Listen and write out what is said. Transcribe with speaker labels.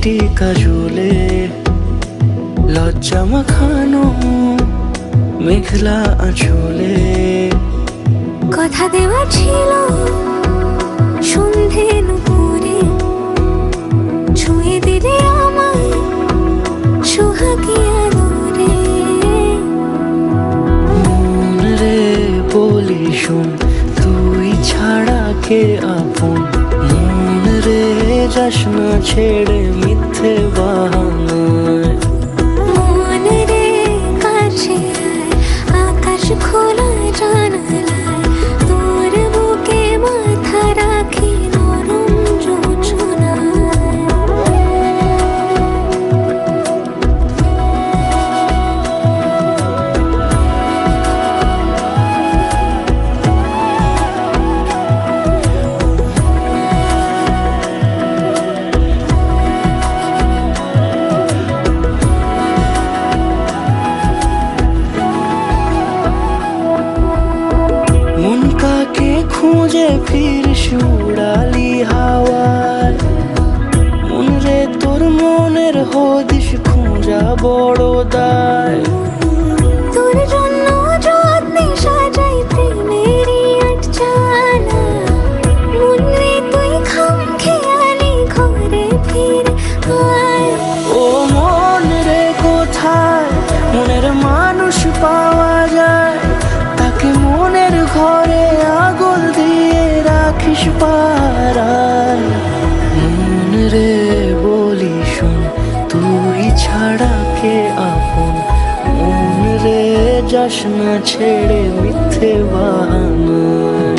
Speaker 1: মিষ্টি কাজলে লজ্জা মাখানো মেঘলা আঁচলে
Speaker 2: কথা দেওয়া ছিল সন্ধে নুপুরে ছুঁয়ে দিলে আমায় সোহাগী আলোরে।
Speaker 1: মন রে বলি শোন, তুই ছাড়া কে আপন? মন রে যাস না ছেড়ে মিথ্যে বাহানায়।
Speaker 2: মন রে কাছে আয়, আকাশ খোলা জানালায় তোর বুকে মাথা রাখি নরম যোজনায়।
Speaker 1: মন কাকে খুঁজে ফিরিস উড়ালি হাওয়ায়। মন রে তোর মনের হদিস খুঁজা বড় দায়।
Speaker 2: তোর জন্য যত্নে সাজাই প্রেমেরই আটচালা। মন রে তুই খামখেয়ালি ঘরে ফিরে আয়।
Speaker 1: ও মন রে কোথায় মনের মানুষ পাওয়া যায়? তাকে মনের ঘরে আগল দিয়ে রাখিস পাড়ায়। মন রে বলি শোন, তুই ছাড়া কে আপন? মন রে যাস না ছেড়ে মিথ্যে বাহানায়।